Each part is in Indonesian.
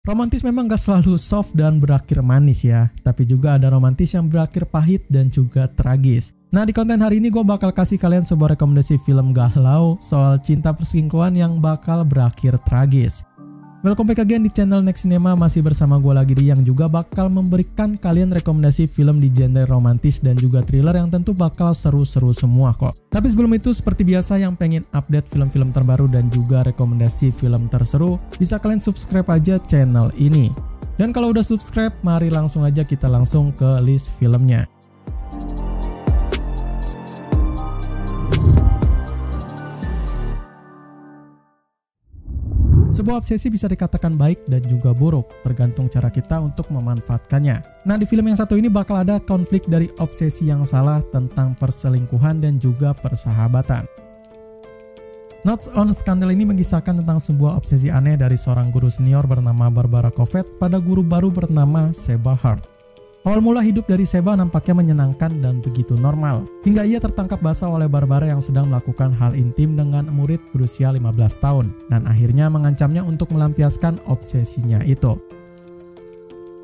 Romantis memang gak selalu soft dan berakhir manis ya, tapi juga ada romantis yang berakhir pahit dan juga tragis. Nah, di konten hari ini gue bakal kasih kalian sebuah rekomendasi film galau soal cinta perselingkuhan yang bakal berakhir tragis. Welcome back again di channel Next Cinema, masih bersama gue lagi yang juga bakal memberikan kalian rekomendasi film di genre romantis dan juga thriller yang tentu bakal seru-seru semua kok. Tapi sebelum itu, seperti biasa yang pengen update film-film terbaru dan juga rekomendasi film terseru, bisa kalian subscribe aja channel ini. Dan kalau udah subscribe, mari langsung aja kita langsung ke list filmnya. Sebuah obsesi bisa dikatakan baik dan juga buruk, tergantung cara kita untuk memanfaatkannya. Nah, di film yang satu ini bakal ada konflik dari obsesi yang salah tentang perselingkuhan dan juga persahabatan. Notes on Scandal ini mengisahkan tentang sebuah obsesi aneh dari seorang guru senior bernama Barbara Covet pada guru baru bernama Sheba Hart. Awal mula hidup dari Sheba nampaknya menyenangkan dan begitu normal, hingga ia tertangkap basah oleh Barbara yang sedang melakukan hal intim dengan murid berusia 15 tahun, dan akhirnya mengancamnya untuk melampiaskan obsesinya itu.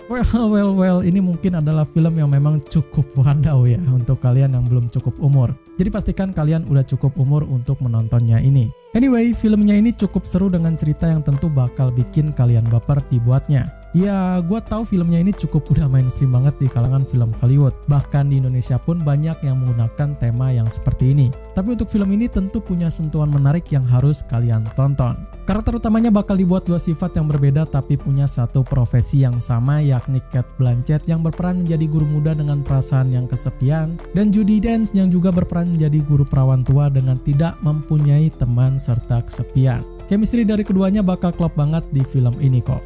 Well, ini mungkin adalah film yang memang cukup wadaw ya untuk kalian yang belum cukup umur. Jadi pastikan kalian udah cukup umur untuk menontonnya ini. Anyway, filmnya ini cukup seru dengan cerita yang tentu bakal bikin kalian baper dibuatnya. Ya, gue tahu filmnya ini cukup udah mainstream banget di kalangan film Hollywood. Bahkan di Indonesia pun banyak yang menggunakan tema yang seperti ini. Tapi untuk film ini tentu punya sentuhan menarik yang harus kalian tonton. Karakter utamanya bakal dibuat dua sifat yang berbeda tapi punya satu profesi yang sama, yakni Cate Blanchett yang berperan menjadi guru muda dengan perasaan yang kesepian, dan Judi Dench yang juga berperan menjadi guru perawan tua dengan tidak mempunyai teman serta kesepian. Chemistry dari keduanya bakal klop banget di film ini kok.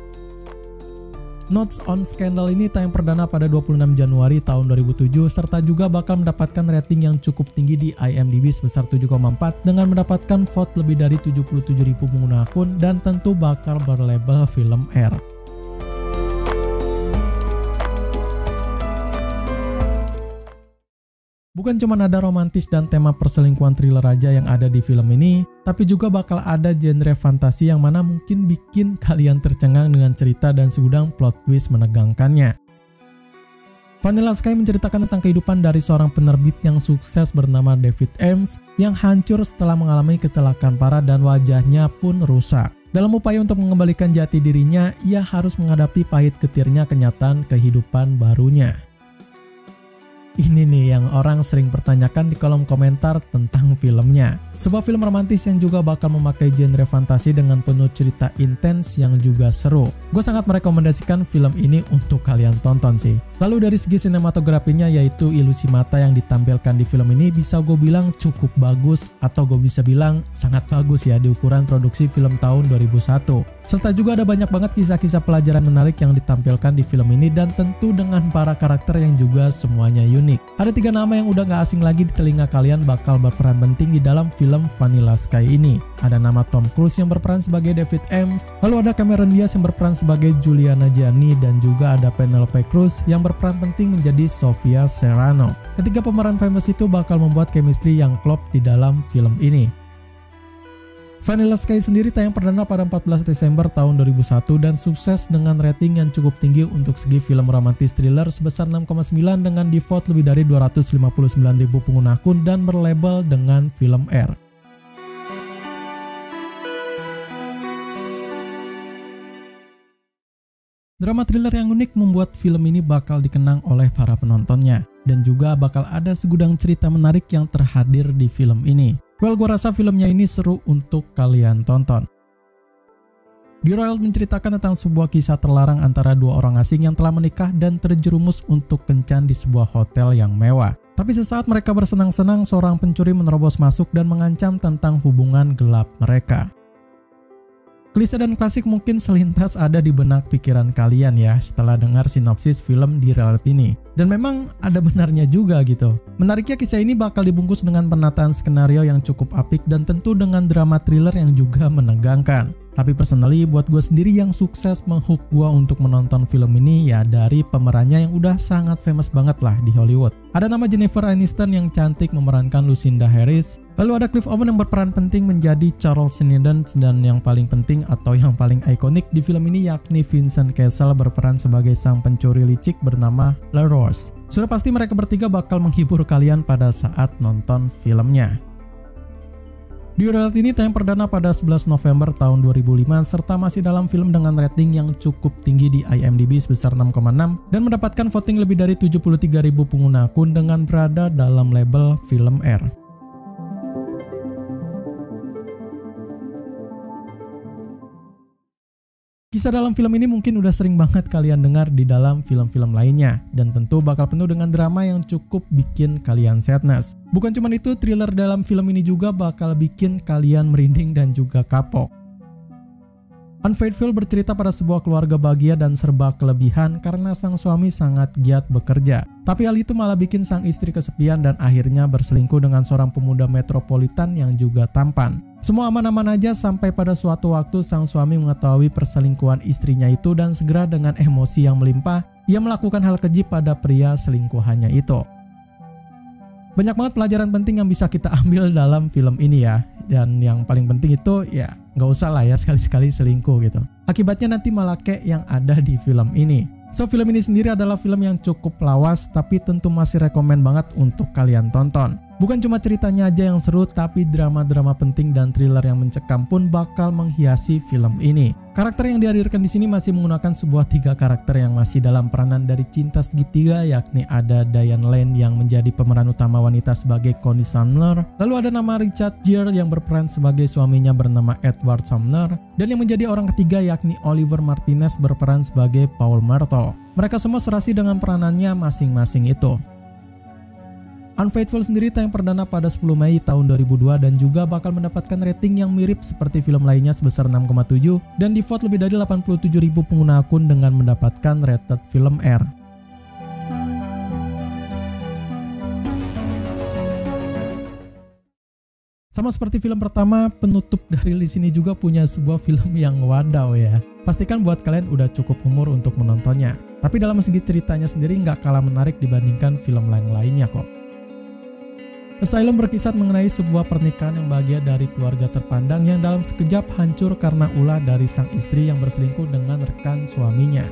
Notes on Scandal ini tayang perdana pada 26 Januari tahun 2007 serta juga bakal mendapatkan rating yang cukup tinggi di IMDb sebesar 7,4 dengan mendapatkan vote lebih dari 77.000 pengguna akun dan tentu bakal berlabel film R. Bukan cuma ada romantis dan tema perselingkuhan thriller aja yang ada di film ini, tapi juga bakal ada genre fantasi yang mana mungkin bikin kalian tercengang dengan cerita dan segudang plot twist menegangkannya. Vanilla Sky menceritakan tentang kehidupan dari seorang penerbit yang sukses bernama David Ames yang hancur setelah mengalami kecelakaan parah dan wajahnya pun rusak. Dalam upaya untuk mengembalikan jati dirinya, ia harus menghadapi pahit getirnya kenyataan kehidupan barunya. Ini nih yang orang sering pertanyakan di kolom komentar tentang filmnya. Sebuah film romantis yang juga bakal memakai genre fantasi dengan penuh cerita intens yang juga seru. Gue sangat merekomendasikan film ini untuk kalian tonton sih. Lalu dari segi sinematografinya, yaitu ilusi mata yang ditampilkan di film ini bisa gue bilang cukup bagus, atau gue bisa bilang sangat bagus ya di ukuran produksi film tahun 2001. Serta juga ada banyak banget kisah-kisah pelajaran menarik yang ditampilkan di film ini dan tentu dengan para karakter yang juga semuanya unik. Ada 3 nama yang udah gak asing lagi di telinga kalian bakal berperan penting di dalam film Vanilla Sky ini. Ada nama Tom Cruise yang berperan sebagai David Ames, lalu ada Cameron Diaz yang berperan sebagai Juliana Gianni, dan juga ada Penelope Cruz yang berperan penting menjadi Sofia Serrano. Ketiga pemeran famous itu bakal membuat chemistry yang klop di dalam film ini. Vanilla Sky sendiri tayang perdana pada 14 Desember tahun 2001 dan sukses dengan rating yang cukup tinggi untuk segi film romantis thriller sebesar 6,9 dengan di vote lebih dari 259.000 pengguna akun dan berlabel dengan film R. Drama thriller yang unik membuat film ini bakal dikenang oleh para penontonnya, dan juga bakal ada segudang cerita menarik yang terhadir di film ini. Well, gue rasa filmnya ini seru untuk kalian tonton. The Royal menceritakan tentang sebuah kisah terlarang antara dua orang asing yang telah menikah dan terjerumus untuk kencan di sebuah hotel yang mewah. Tapi sesaat mereka bersenang-senang, seorang pencuri menerobos masuk dan mengancam tentang hubungan gelap mereka. Klise dan klasik mungkin selintas ada di benak pikiran kalian ya setelah dengar sinopsis film The Royal ini. Dan memang ada benarnya juga gitu. Menariknya kisah ini bakal dibungkus dengan penataan skenario yang cukup apik dan tentu dengan drama thriller yang juga menegangkan. Tapi personally buat gue sendiri yang sukses menghook gue untuk menonton film ini ya dari pemerannya yang udah sangat famous banget lah di Hollywood. Ada nama Jennifer Aniston yang cantik memerankan Lucinda Harris. Lalu ada Clive Owen yang berperan penting menjadi Charles Snedden, dan yang paling penting atau yang paling ikonik di film ini yakni Vincent Cassel berperan sebagai sang pencuri licik bernama LaRose. Sudah pasti mereka bertiga bakal menghibur kalian pada saat nonton filmnya. Diurelat ini tayang perdana pada 11 November tahun 2005 serta masih dalam film dengan rating yang cukup tinggi di IMDb sebesar 6,6 dan mendapatkan voting lebih dari 73.000 pengguna akun dengan berada dalam label film R. Kisah dalam film ini mungkin udah sering banget kalian dengar di dalam film-film lainnya, dan tentu bakal penuh dengan drama yang cukup bikin kalian sadness. Bukan cuma itu, thriller dalam film ini juga bakal bikin kalian merinding dan juga kapok. Unfaithful bercerita pada sebuah keluarga bahagia dan serba kelebihan karena sang suami sangat giat bekerja. Tapi hal itu malah bikin sang istri kesepian dan akhirnya berselingkuh dengan seorang pemuda metropolitan yang juga tampan. Semua aman-aman aja sampai pada suatu waktu sang suami mengetahui perselingkuhan istrinya itu dan segera dengan emosi yang melimpah, ia melakukan hal keji pada pria selingkuhannya itu. Banyak banget pelajaran penting yang bisa kita ambil dalam film ini ya. Dan yang paling penting itu ya nggak usah lah ya sekali-sekali selingkuh gitu. Akibatnya nanti malah kayak yang ada di film ini. So film ini sendiri adalah film yang cukup lawas tapi tentu masih rekomen banget untuk kalian tonton. Bukan cuma ceritanya aja yang seru, tapi drama-drama penting dan thriller yang mencekam pun bakal menghiasi film ini. Karakter yang dihadirkan di sini masih menggunakan sebuah 3 karakter yang masih dalam peranan dari cinta segitiga, yakni ada Diane Lane yang menjadi pemeran utama wanita sebagai Connie Sumner, lalu ada nama Richard Gere yang berperan sebagai suaminya bernama Edward Sumner, dan yang menjadi orang ketiga yakni Oliver Martinez berperan sebagai Paul Myrtle. Mereka semua serasi dengan peranannya masing-masing itu. Unfaithful sendiri tayang perdana pada 10 Mei tahun 2002 dan juga bakal mendapatkan rating yang mirip seperti film lainnya sebesar 6,7 dan di-vote lebih dari 87.000 pengguna akun dengan mendapatkan rated film R. Sama seperti film pertama, penutup dari list ini juga punya sebuah film yang wadaw ya. Pastikan buat kalian udah cukup umur untuk menontonnya. Tapi dalam segi ceritanya sendiri nggak kalah menarik dibandingkan film lainnya kok. Asylum berkisah mengenai sebuah pernikahan yang bahagia dari keluarga terpandang yang dalam sekejap hancur karena ulah dari sang istri yang berselingkuh dengan rekan suaminya.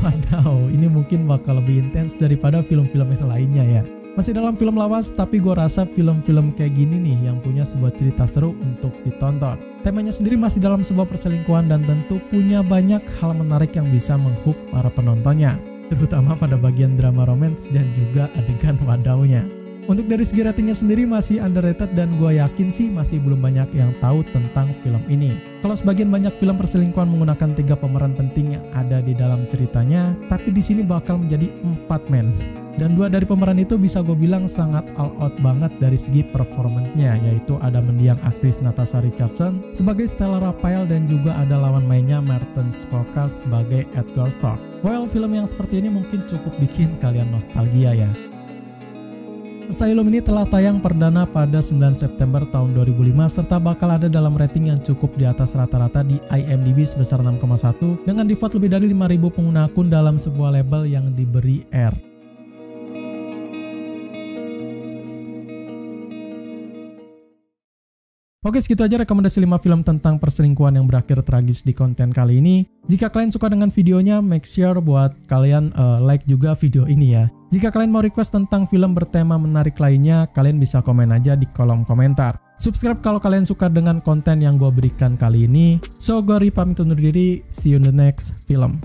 Wadaw, ini mungkin bakal lebih intens daripada film-film yang lainnya ya. Masih dalam film lawas, tapi gue rasa film-film kayak gini nih yang punya sebuah cerita seru untuk ditonton. Temanya sendiri masih dalam sebuah perselingkuhan dan tentu punya banyak hal menarik yang bisa menghook para penontonnya, terutama pada bagian drama romance dan juga adegan wadawnya. Untuk dari segi ratingnya sendiri masih underrated dan gue yakin sih masih belum banyak yang tahu tentang film ini. Kalau sebagian banyak film perselingkuhan menggunakan 3 pemeran penting yang ada di dalam ceritanya, tapi di sini bakal menjadi 4 men. Dan 2 dari pemeran itu bisa gue bilang sangat all out banget dari segi performance-nya, yaitu ada mendiang aktris Natasha Richardson sebagai Stella Raphael dan juga ada lawan mainnya Martin Scorsese sebagai Edgar Thorpe. Well, film yang seperti ini mungkin cukup bikin kalian nostalgia ya. Asylum ini telah tayang perdana pada 9 September tahun 2005 serta bakal ada dalam rating yang cukup di atas rata-rata di IMDb sebesar 6,1 dengan di-vote lebih dari 5.000 pengguna akun dalam sebuah label yang diberi R. Oke, segitu aja rekomendasi 5 film tentang perselingkuhan yang berakhir tragis di konten kali ini. Jika kalian suka dengan videonya, make sure buat kalian like juga video ini ya. Jika kalian mau request tentang film bertema menarik lainnya, kalian bisa komen aja di kolom komentar. Subscribe kalau kalian suka dengan konten yang gue berikan kali ini. So, gue pamit undur diri. See you in the next film.